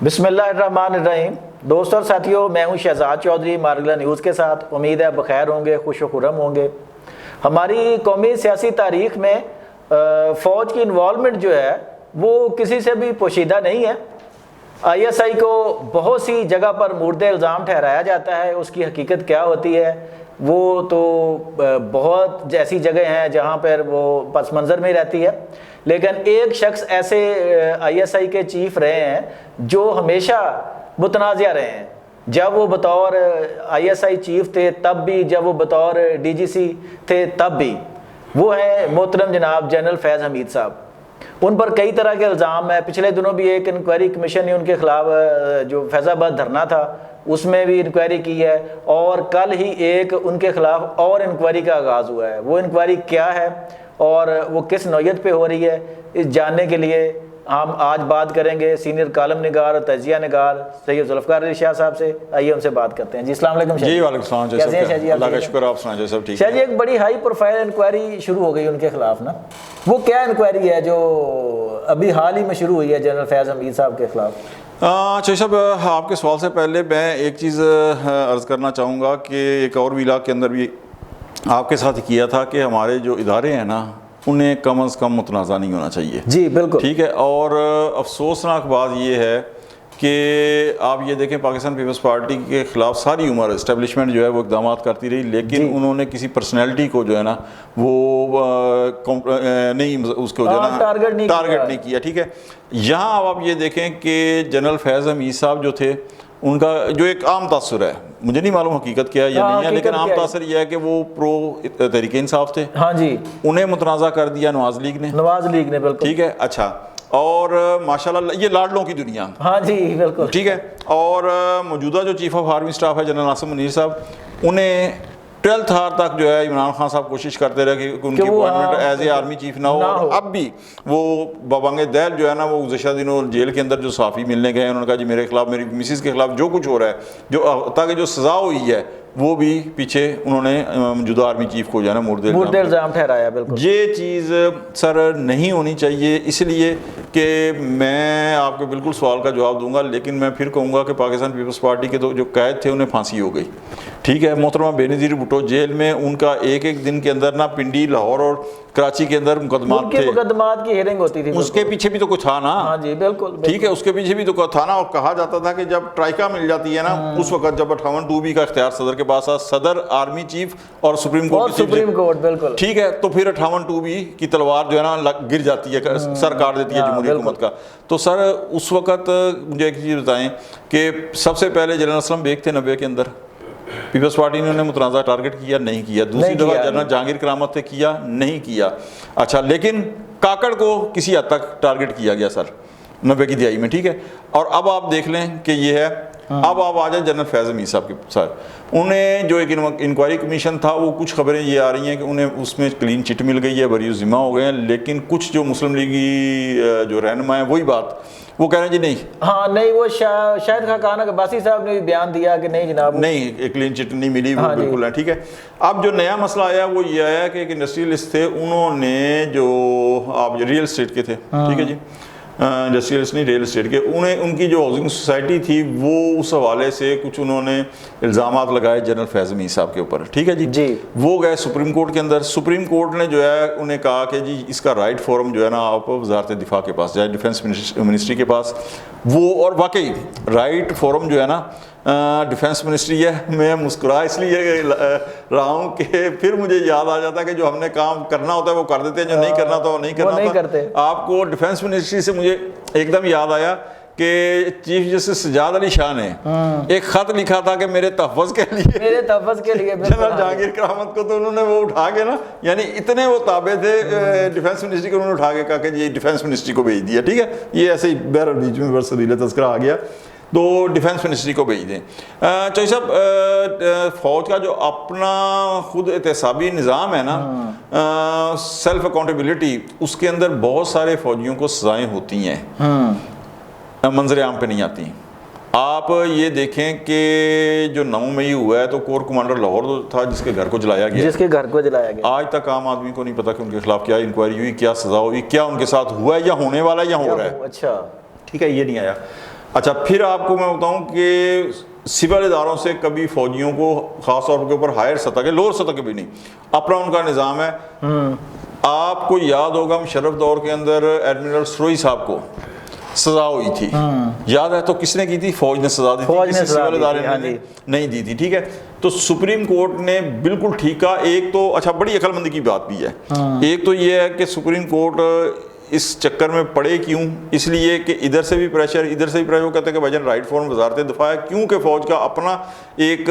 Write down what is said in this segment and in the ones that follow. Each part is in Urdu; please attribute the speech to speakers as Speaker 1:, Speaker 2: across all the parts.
Speaker 1: بسم اللہ الرحمن الرحیم۔ دوستوں اور ساتھیوں، میں ہوں شہزاد چودھری مارگلا نیوز کے ساتھ۔ امید ہے بخیر ہوں گے، خوش و خرم ہوں گے۔ ہماری قومی سیاسی تاریخ میں فوج کی انوالومنٹ جو ہے وہ کسی سے بھی پوشیدہ نہیں ہے۔ آئی ایس آئی کو بہت سی جگہ پر مورد الزام ٹھہرایا جاتا ہے، اس کی حقیقت کیا ہوتی ہے وہ تو بہت ایسی جگہ ہیں جہاں پر وہ پس منظر میں رہتی ہے، لیکن ایک شخص ایسے آئی ایس آئی کے چیف رہے ہیں جو ہمیشہ متنازع رہے ہیں، جب وہ بطور آئی ایس آئی چیف تھے تب بھی، جب وہ بطور ڈی جی سی تھے تب بھی۔ وہ ہیں محترم جناب جنرل فیض حمید صاحب۔ ان پر کئی طرح کے الزام ہیں۔ پچھلے دنوں بھی ایک انکوائری کمیشن نے ان کے خلاف جو فیض آباد دھرنا تھا اس میں بھی انکوائری کی ہے، اور کل ہی ایک ان کے خلاف اور انکوائری کا آغاز ہوا ہے۔ وہ انکوائری کیا ہے اور وہ کس نوعیت پہ ہو رہی ہے، اس جاننے کے لیے ہم آج بات کریں گے سینئر کالم نگار اور تجزیہ نگار سید ذوالفقار علی شاہ صاحب سے۔ آئیے ان سے بات کرتے ہیں۔ جی السلام علیکم شاہ
Speaker 2: جی۔ وعلیکم السلام۔
Speaker 1: کیسے ہیں شاہ جی؟
Speaker 2: اللہ کا شکر، آپ سنائیں سب ٹھیک
Speaker 1: شاہ جی، ایک بڑی ہائی پروفائل انکوائری شروع ہو گئی ان کے خلاف نا، وہ کیا انکوائری ہے جو ابھی حال ہی میں شروع ہوئی ہے جنرل فیض حمید صاحب کے خلاف؟
Speaker 2: چودھری صاحب، آپ کے سوال سے پہلے میں ایک چیز عرض کرنا چاہوں گا کہ ایک اور ویلا کے اندر بھی آپ کے ساتھ کیا تھا کہ ہمارے جو ادارے ہیں نا انہیں کم از کم متنازع نہیں ہونا چاہیے۔
Speaker 1: جی بالکل
Speaker 2: ٹھیک ہے۔ اور افسوسناک بات یہ ہے کہ آپ یہ دیکھیں پاکستان پیپلز پارٹی کے خلاف ساری عمر اسٹیبلشمنٹ جو ہے وہ اقدامات کرتی رہی، لیکن انہوں نے کسی پرسنالٹی کو جو ہے نا وہ نہیں اس کو جو ہے نا ٹارگٹ نہیں کیا۔ ٹھیک ہے۔ یہاں اب آپ یہ دیکھیں کہ جنرل فیض حمید صاحب جو تھے ان کا جو ایک عام تاثر ہے، مجھے نہیں معلوم حقیقت کیا ہے یا نہیں ہے، لیکن عام تاثر یہ ہے کہ وہ پرو تحریک انصاف تھے۔
Speaker 1: ہاں جی،
Speaker 2: انہیں متنازع کر دیا نواز لیگ نے۔
Speaker 1: بالکل
Speaker 2: ٹھیک ہے۔ اچھا، اور ماشاءاللہ یہ لاڈلوں کی دنیا۔
Speaker 1: ہاں جی بالکل
Speaker 2: ٹھیک ہے۔ اور موجودہ جو چیف آف آرمی اسٹاف ہے جنرل ناصر منیر صاحب، انہیں 12th آور تک جو ہے عمران خان صاحب کوشش کرتے رہے کہ ان کی appointment as A army chief نہ ہو، اور اب بھی وہ بابانگ دہل جو ہے نا وہ گزشتہ دنوں جیل کے اندر جو صحافی ملنے گئے انہوں نے کہا جی میرے خلاف، میری مسز کے خلاف جو کچھ ہو رہا ہے، جو تاکہ جو سزا ہوئی ہے وہ بھی پیچھے انہوں نے موجودہ آرمی چیف کو جو ہے نا مورد
Speaker 1: الزام ٹھہرایا۔ بالکل یہ
Speaker 2: چیز سر نہیں ہونی چاہیے، اس لیے کہ میں آپ کو بالکل سوال کا جواب دوں گا، لیکن میں پھر کہوں گا کہ پاکستان پیپلز پارٹی کے تو جو قائد تھے انہیں پھانسی ہو گئی۔ ٹھیک ہے۔ محترمہ بے نظیر بھٹو جیل میں، ان کا ایک ایک دن کے اندر نا پنڈی، لاہور اور کراچی کے اندر مقدمات تھے،
Speaker 1: مقدمات کی ہیئرنگ ہوتی تھی،
Speaker 2: اس کے پیچھے بھی تو کچھ تھا نا۔
Speaker 1: ہاں جی بالکل
Speaker 2: ٹھیک ہے، اس کے پیچھے بھی تو تھا نا، اور کہا جاتا تھا کہ جب ٹرائیکا مل جاتی ہے نا اس وقت جب 58(2)B کا اختیار صدر کے پاس آ، صدر، آرمی چیف اور سپریم کورٹ
Speaker 1: بالکل
Speaker 2: ٹھیک ہے، تو پھر 58(2)B کی تلوار جو ہے نا گر جاتی ہے، سر کاٹ دیتی ہے جمہوری حکومت کا۔ تو سر اس وقت مجھے ایک چیز بتائیں کہ سب سے پہلے جنرل اسلم بیگ تھے 90 کے اندر، پیپلز پارٹی نے انہیں متنازع ٹارگٹ کیا نہیں کیا۔ دوسری دفعہ جنرل جہانگیر کرامت نے کیا نہیں کیا۔ اچھا، لیکن کاکڑ کو کسی حد تک ٹارگٹ کیا گیا سر 90 کی دہائی میں۔ ٹھیک ہے۔ اور اب آپ دیکھ لیں کہ یہ ہے، اب آپ آ جائیں جنرل فیض حمید صاحب کے ساتھ، انہیں جو ایک انکوائری کمیشن تھا وہ کچھ خبریں یہ آ رہی ہیں کہ انہیں اس میں کلین چٹ مل گئی ہے، بری ذمہ ہو گئے ہیں، لیکن کچھ جو مسلم لیگی جو رہنما ہیں وہی بات وہ کہہ رہے ہیں جی نہیں،
Speaker 1: ہاں نہیں، وہ شاید خاقان عباسی صاحب نے بھی بیان دیا کہ نہیں جناب
Speaker 2: نہیں کلین چٹ نہیں ملی، وہ بالکل ہے۔ ٹھیک ہے۔ اب جو نیا مسئلہ آیا وہ یہ آیا کہ ایک انڈسٹریلسٹ تھے، انہوں نے جو آپ ریئل اسٹیٹ کے تھے، ٹھیک ہے جی، انڈسٹریلسٹ نہیں ریئل اسٹیٹ کے، ان کی جو ہاؤسنگ سوسائٹی تھی وہ اس حوالے سے کچھ انہوں نے الزامات لگائے جنرل فیض حمید صاحب کے اوپر۔ ٹھیک ہے جی۔ وہ گئے سپریم کورٹ کے اندر، سپریم کورٹ نے جو ہے انہیں کہا کہ جی اس کا رائٹ فورم جو ہے نا آپ وزارت دفاع کے پاس جائے، ڈیفنس منسٹری کے پاس وہ، اور واقعی رائٹ فورم جو ہے نا ڈیفنس منسٹری ہے۔ میں مسکرا اس لیے رہا ہوں کہ پھر مجھے یاد آ جاتا ہے کہ جو ہم نے کام کرنا ہوتا ہے وہ کر دیتے ہیں، جو نہیں کرنا ہوتا وہ نہیں کرنا ہوتا۔ آپ کو ڈیفنس منسٹری سے مجھے ایک دم یاد آیا کہ چیف جسٹس سجاد علی شاہ نے ایک خط لکھا تھا کہ میرے تحفظ کے لیے جنرل جہانگیر کرامت کو، تو انہوں نے وہ اٹھا کے نا، یعنی اتنے وہ تابع تھے ڈیفنس منسٹری کو، انہوں نے اٹھا کے کہا کہ یہ ڈیفنس منسٹری کو بھیج دیا۔ ٹھیک ہے، یہ ایسے ہی بہرحال بیچ میں برصغیر تذکرہ آ گیا، تو ڈیفنس منسٹری کو بھیج دیں۔ چودھری صاحب، فوج کا جو اپنا خود احتسابی نظام ہے نا، سیلف اکاؤنٹیبلٹی، اس کے اندر بہت سارے فوجیوں کو سزائیں ہوتی ہیں، منظر عام پہ نہیں آتی۔ آپ یہ دیکھیں کہ جو 9 مئی ہوا ہے تو کور کمانڈر لاہور تھا جس کے گھر کو جلایا گیا، آج تک عام آدمی کو نہیں پتا کہ ان کے خلاف کیا انکوائری ہوئی، کیا سزا ہوئی، کیا ان کے ساتھ ہوا ہے یا ہونے والا ہے یا ہو رہا ہے۔
Speaker 1: اچھا
Speaker 2: ٹھیک ہے، یہ نہیں آیا۔ اچھا پھر آپ کو میں بتاؤں کہ سول اداروں سے کبھی فوجیوں کو خاص طور کے اوپر ہائر سطح کے، لوور سطح کے بھی نہیں، اپنا ان کا نظام ہے. آپ کو یاد ہوگا مشرف دور کے اندر ایڈمرل سروئی صاحب کو سزا ہوئی تھی، یاد ہے؟ تو کس نے کی تھی؟ فوج نے سزا دی تھی، کسی سول ادارے نے نہیں دی تھی. ٹھیک ہے، تو سپریم کورٹ نے بالکل ٹھیک کہا. ایک تو اچھا بڑی عقل مندی کی بات بھی ہے. ایک تو یہ ہے کہ سپریم کورٹ اس چکر میں پڑے کیوں؟ اس لیے کہ ادھر سے بھی پریشر، ادھر سے بھی پریشر. وہ کہتے ہیں کہ بھائی جان رائٹ فارم وزارت دفاع ہے، کیونکہ فوج کا اپنا ایک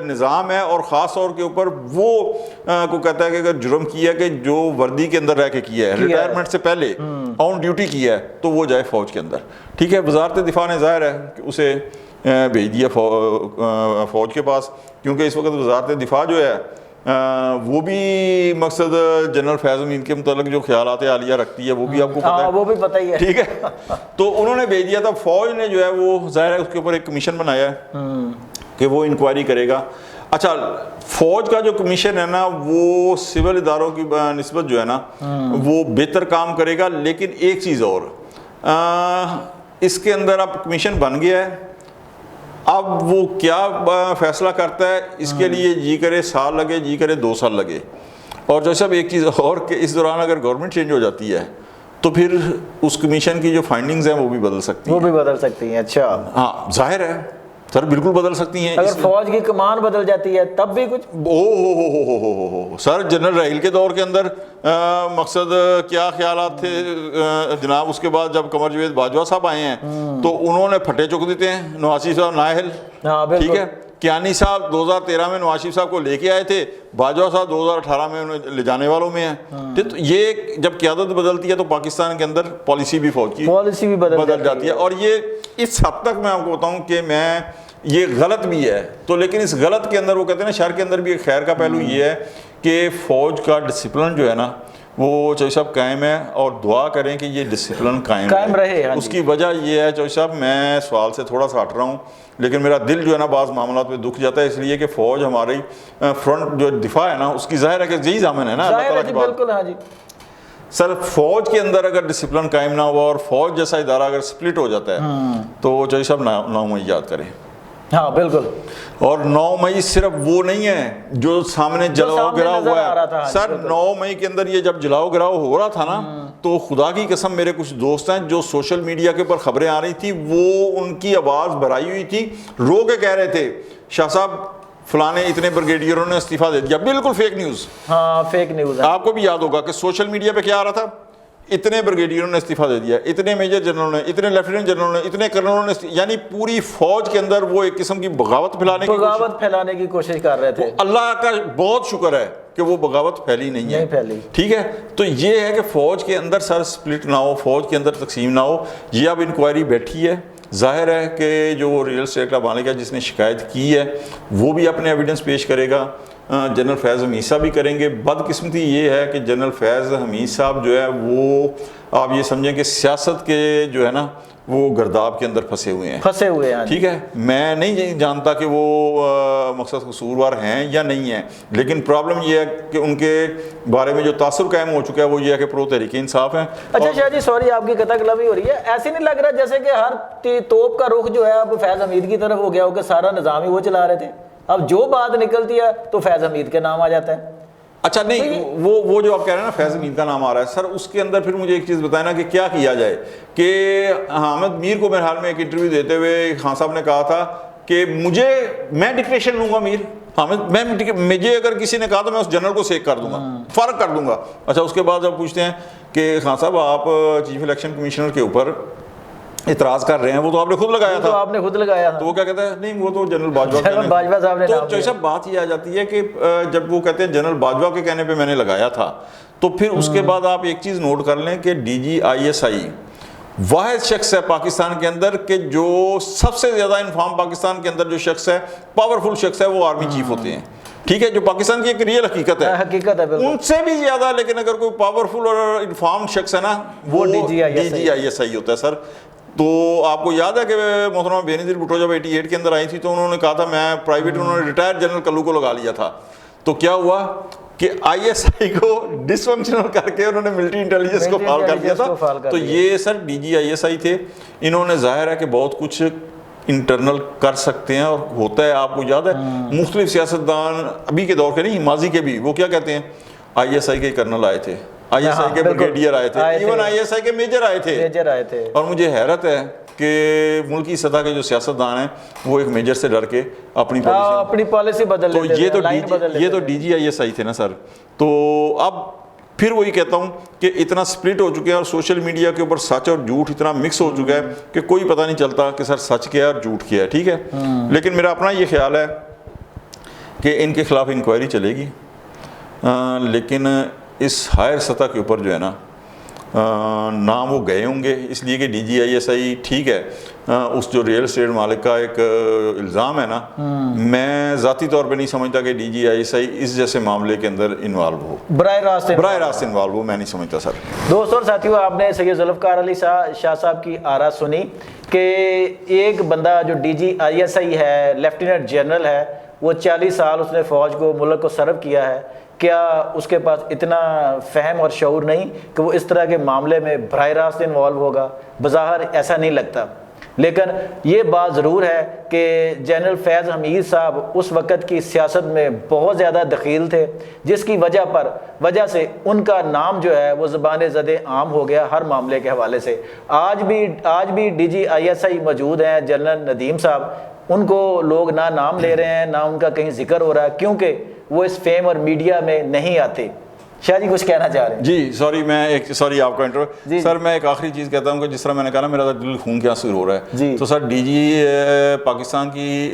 Speaker 2: نظام ہے، اور خاص طور کے اوپر وہ کو کہتا ہے کہ اگر جرم کیا کہ جو وردی کے اندر رہ کے کیا ہے، ریٹائرمنٹ سے پہلے آن ڈیوٹی کیا ہے، تو وہ جائے فوج کے اندر. ٹھیک ہے، وزارت دفاع نے ظاہر ہے کہ اسے بھیج دیا فوج کے پاس، کیونکہ اس وقت وزارت دفاع جو ہے وہ بھی مقصد جنرل فیض امین کے متعلق جو خیالات عالیہ رکھتی ہے وہ بھی آپ کو پتہ ہے،
Speaker 1: وہ بھی پتہ ہی ہے.
Speaker 2: ٹھیک ہے، تو انہوں نے بھیج دیا تھا. فوج نے جو ہے وہ ظاہر ہے اس کے اوپر ایک کمیشن بنایا ہے کہ وہ انکوائری کرے گا. اچھا فوج کا جو کمیشن ہے نا وہ سول اداروں کی نسبت جو ہے نا وہ بہتر کام کرے گا. لیکن ایک چیز اور، اس کے اندر اب کمیشن بن گیا ہے، اب وہ کیا فیصلہ کرتا ہے اس کے لیے جی کرے سال لگے، جی کرے 2 سال لگے. اور جو سب ایک چیز اور کہ اس دوران اگر گورنمنٹ چینج ہو جاتی ہے تو پھر اس کمیشن کی جو فائنڈنگز ہیں وہ بھی بدل سکتی ہیں.
Speaker 1: وہ بھی بدل سکتی ہیں. اچھا
Speaker 2: ہاں ظاہر ہے سر، بالکل بدل سکتی ہیں.
Speaker 1: اگر فوج کی کمان بدل جاتی ہے تب بھی کچھ؟
Speaker 2: او سر، جنرل رحیل کے دور کے اندر مقصد کیا خیالات تھے جناب؟ اس کے بعد جب قمر جاوید باجوہ صاحب آئے ہیں تو انہوں نے پھٹے چک دیتے ہیں. نواز شریف صاحب نااہل، ٹھیک ہے. کیانی صاحب 2013 میں نواز شریف صاحب کو لے کے آئے تھے، باجوہ صاحب 2018 میں انہیں لے جانے والوں میں ہیں. تو یہ جب قیادت بدلتی ہے تو پاکستان کے اندر پالیسی بھی فوج کی
Speaker 1: پالیسی بھی بدل
Speaker 2: جاتی ہے. اور یہ اس حد تک میں آپ کو بتاؤں کہ میں یہ غلط بھی ہے تو، لیکن اس غلط کے اندر وہ کہتے ہیں نا شر کے اندر بھی ایک خیر کا پہلو یہ ہے کہ فوج کا ڈسپلن جو ہے نا وہ چوہدری صاحب قائم ہے، اور دعا کریں کہ یہ ڈسپلن قائم رہے. اس کی وجہ یہ ہے چوہدری صاحب، میں سوال سے تھوڑا سا ہٹ رہا ہوں لیکن میرا دل جو ہے نا بعض معاملات میں دکھ جاتا ہے، اس لیے کہ فوج ہماری فرنٹ جو دفاع ہے نا اس کی ظاہر ہے کہ یہی ضامن ہے نا اللہ تعالیٰ کی بات.
Speaker 1: بالکل ہاں جی
Speaker 2: سر، فوج کے اندر اگر ڈسپلن قائم نہ ہوا اور فوج جیسا ادارہ اگر سپلٹ ہو جاتا ہے تو چوہدری صاحب 9 مئی یاد کریں.
Speaker 1: ہاں بالکل.
Speaker 2: اور 9 مئی صرف وہ نہیں ہے جو سامنے جلاؤ گراؤ ہوا ہے سر. 9 مئی کے اندر یہ جب جلاؤ گراؤ ہو رہا تھا نا تو خدا کی قسم میرے کچھ دوست ہیں جو سوشل میڈیا کے اوپر خبریں آ رہی تھی، وہ ان کی آواز بھرائی ہوئی تھی، رو کے کہہ رہے تھے شاہ صاحب فلانے اتنے بریگیڈیئروں نے استعفیٰ دے دیا. بالکل فیک نیوز. ہاں
Speaker 1: فیک نیوز.
Speaker 2: آپ کو بھی یاد ہوگا کہ سوشل میڈیا پہ کیا آ رہا تھا؟ اتنے بریگیڈیئروں نے استعفیٰ دے دیا، اتنے میجر جنرلوں نے، اتنے لیفٹیننٹ جنرلوں نے، اتنے کرنلوں نے، یعنی پوری فوج کے اندر وہ ایک قسم کی بغاوت
Speaker 1: پھیلانے کی کوشش کر رہے تھے.
Speaker 2: اللہ کا بہت شکر ہے کہ وہ بغاوت پھیلی نہیں ہے. ٹھیک ہے، تو یہ ہے کہ فوج کے اندر سر سپلٹ نہ ہو، فوج کے اندر تقسیم نہ ہو. یہ اب انکوائری بیٹھی ہے، ظاہر ہے کہ جو ریئل اسٹیٹ کا مالک ہے جس نے شکایت کی ہے وہ بھی اپنے ایویڈنس پیش کرے گا. جنرل فیض حمید صاحب بھی کریں گے. بدقسمتی یہ ہے کہ جنرل فیض حمید صاحب جو ہے وہ آپ یہ سمجھیں کہ سیاست کے جو ہے نا وہ گرداب کے اندر پھنسے ہوئے ہیں. ٹھیک ہے، میں نہیں جانتا کہ وہ مقصد قصوروار ہیں یا نہیں ہیں، لیکن پرابلم یہ ہے کہ ان کے بارے میں جو تاثر قائم ہو چکا ہے وہ یہ ہے کہ پرو تحریک انصاف ہیں.
Speaker 1: اچھا شاہ جی سوری آپ کی قطع کلامی ہو رہی ہے، ایسے نہیں لگ رہا جیسے کہ ہر توپ کا رخ جو ہے اب فیض حمید کی طرف ہو گیا ہو کہ سارا نظام ہی وہ چلا رہے تھے، اب جو بات نکلتی ہے تو فیض حمید کے نام آ جاتا ہے؟
Speaker 2: اچھا نہیں، وہ جو آپ کہہ رہے ہیں نا فیض حمید کا نام آ رہا ہے سر، اس کے اندر پھر مجھے ایک چیز بتائیں نا کہ کیا کیا جائے. کہ حامد میر کو میرے حال میں ایک انٹرویو دیتے ہوئے خان صاحب نے کہا تھا کہ میں ڈکٹیشن لوں گا میر حامد، مجھے اگر کسی نے کہا تو میں اس جنرل کو سیک کر دوں گا، فرق کر دوں گا. اچھا اس کے بعد جب پوچھتے ہیں کہ خان صاحب آپ چیف الیکشن کمیشنر کے اوپر اعتراض کر رہے ہیں، وہ تو آپ نے خود لگایا تھا.
Speaker 1: آپ نے خود لگایا تھا.
Speaker 2: تو وہ کیا کہتا ہے؟ نہیں وہ تو جنرل باجوہ
Speaker 1: صاحب نے.
Speaker 2: تو جیسا بات یہ آ جاتی ہے کہ جب وہ کہتے ہیں جنرل باجوہ کے کہنے پہ میں نے لگایا تھا، تو پھر اس کے بعد آپ ایک چیز نوٹ کر لیں کہ ڈی جی ISI واحد شخص ہے پاکستان کے اندر کہ جو سب سے زیادہ انفارم پاکستان کے اندر جو شخص ہے، پاورفل شخص ہے، وہ آرمی چیف ہوتے ہیں. ٹھیک ہے، جو پاکستان کی ایک ریئل حقیقت ہے ان سے بھی زیادہ. لیکن اگر کوئی پاورفل اور انفارم شخص ہے نا وہ ڈی جی ISI ہوتا ہے سر. تو آپ کو یاد ہے کہ محترمہ بینظیر بھٹو جب 88 کے اندر آئی تھی تو انہوں نے کہا تھا میں پرائیویٹ، انہوں نے ریٹائر جنرل کلو کو لگا لیا تھا. تو کیا ہوا کہ آئی ایس آئی کو ڈسفنکشنل کر کے انہوں نے ملٹری انٹیلیجنس کو فعال کر دیا تھا. تو یہ سر D G I S I تھے. انہوں نے ظاہر ہے کہ بہت کچھ انٹرنل کر سکتے ہیں اور ہوتا ہے. آپ کو یاد ہے مختلف سیاستدان ابھی کے دور کے نہیں ماضی کے بھی وہ کیا کہتے ہیں آئی ایس آئی کے کرنل آئے تھے, آئی ایس آئی کے بریگیڈیئر آئے تھے, ایون آئی ایس آئی کے میجر آئے تھے. اور مجھے حیرت ہے کہ ملکی سطح کے جو سیاستدان ہیں وہ ایک میجر سے ڈر کے اپنی
Speaker 1: پالیسی بدل
Speaker 2: تو یہ تو D G I S I تھے نا سر. تو اب پھر وہی کہتا ہوں کہ اتنا سپلٹ ہو چکے ہیں اور سوشل میڈیا کے اوپر سچ اور جھوٹ اتنا مکس ہو چکا ہے کہ کوئی پتہ نہیں چلتا کہ سر سچ کیا ہے اور جھوٹ کیا ہے. ٹھیک ہے, لیکن میرا اپنا یہ خیال ہے کہ ان کے خلاف انکوائری چلے گی, لیکن اس ہائر سطح کے اوپر جو ہے نا نہ وہ گئے ہوں گے, اس لیے کہ D G I S I ٹھیک ہے اس جو ریئل اسٹیٹ مالک کا ایک الزام ہے نا, میں ذاتی طور پہ نہیں سمجھتا کہ D G I S I اس جیسے معاملے کے اندر انوالو ہو, براہ راست انوالو ہو, میں نہیں سمجھتا سر.
Speaker 1: دوستوں اور ساتھیوں, آپ نے سید ذوالفقار علی شاہ صاحب کی آرا سنی کہ ایک بندہ جو D G I S I ہے, لیفٹیننٹ جنرل ہے, وہ 40 سال اس نے فوج کو ملک کو سرو کیا ہے. کیا اس کے پاس اتنا فہم اور شعور نہیں کہ وہ اس طرح کے معاملے میں براہ راست انوالو ہوگا؟ بظاہر ایسا نہیں لگتا, لیکن یہ بات ضرور ہے کہ جنرل فیض حمید صاحب اس وقت کی سیاست میں بہت زیادہ دخیل تھے, جس کی وجہ سے ان کا نام جو ہے وہ زبان زد عام ہو گیا ہر معاملے کے حوالے سے. آج بھی D G I S I موجود ہیں, جنرل ندیم صاحب, ان کو لوگ نہ نام لے رہے ہیں نہ ان کا کہیں ذکر ہو رہا ہے, کیونکہ وہ اس فیم اور میڈیا میں نہیں آتے. شاہ جی کچھ کہنا چاہ رہے ہیں؟
Speaker 2: جی سوری آپ کا انٹرو. سر میں ایک آخری چیز کہتا ہوں کہ جس طرح میں نے کہا نا میرا دل خون کے آنسو ہو رہا ہے. تو سر ڈی جی پاکستان کی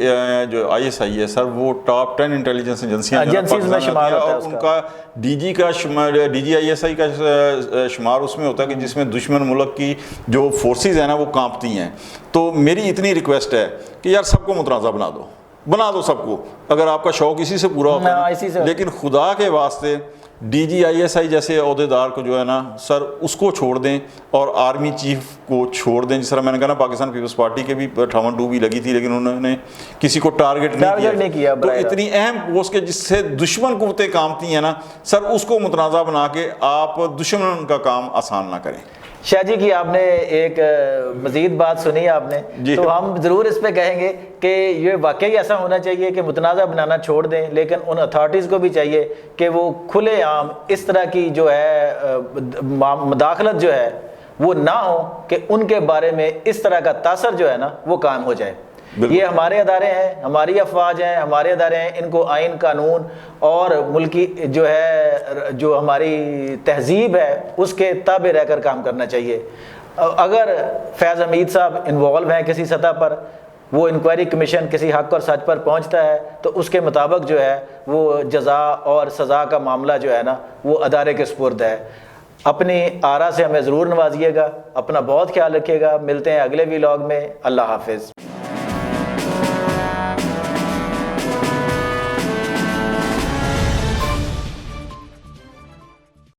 Speaker 2: جو آئی ایس آئی ہے سر, وہ ٹاپ 10 انٹیلیجنس ایجنسیاں میں شمار ہوتا ہے, اور ان کا D G I S I کا شمار اس میں ہوتا ہے کہ جس میں دشمن ملک کی جو فورسز ہیں نا وہ کانپتی ہیں. تو میری اتنی ریکویسٹ ہے کہ یار سب کو متنازع بنا دو سب کو, اگر آپ کا شوق اسی سے پورا ہوتا ہے, لیکن خدا کے واسطے D G I S I جیسے عہدیدار کو جو ہے نا سر اس کو چھوڑ دیں اور آرمی چیف کو چھوڑ دیں. جس طرح میں نے کہا نا پاکستان پیپلز پارٹی کے بھی 58 بھی لگی تھی, لیکن انہوں نے کسی کو ٹارگٹ نہیں کیا. تو اتنی اہم پوسٹ کے جس سے دشمن قوتیں کامتی ہیں نا سر, اس کو متنازع بنا کے آپ دشمن کا کام آسان نہ کریں.
Speaker 1: شاہ جی کی آپ نے ایک مزید بات سنی آپ نے, تو ہم ضرور اس پہ کہیں گے کہ یہ واقعی ایسا ہونا چاہیے کہ متنازع بنانا چھوڑ دیں, لیکن ان اتھارٹیز کو بھی چاہیے کہ وہ کھلے عام اس طرح کی جو ہے مداخلت جو ہے وہ نہ ہو کہ ان کے بارے میں اس طرح کا تاثر جو ہے نا وہ قائم ہو جائے. یہ ہمارے ادارے ہیں, ہماری افواج ہیں, ہمارے ادارے ہیں, ان کو آئین قانون اور ملکی جو ہماری تہذیب ہے اس کے تابع رہ کر کام کرنا چاہیے. اگر فیض حمید صاحب انوالو ہیں کسی سطح پر, وہ انکوائری کمیشن کسی حق اور سچ پر پہنچتا ہے تو اس کے مطابق جو ہے وہ جزا اور سزا کا معاملہ جو ہے نا وہ ادارے کے سپرد ہے. اپنی آرا سے ہمیں ضرور نوازیے گا, اپنا بہت خیال رکھیے گا. ملتے ہیں اگلے ویلاگ میں. اللہ حافظ.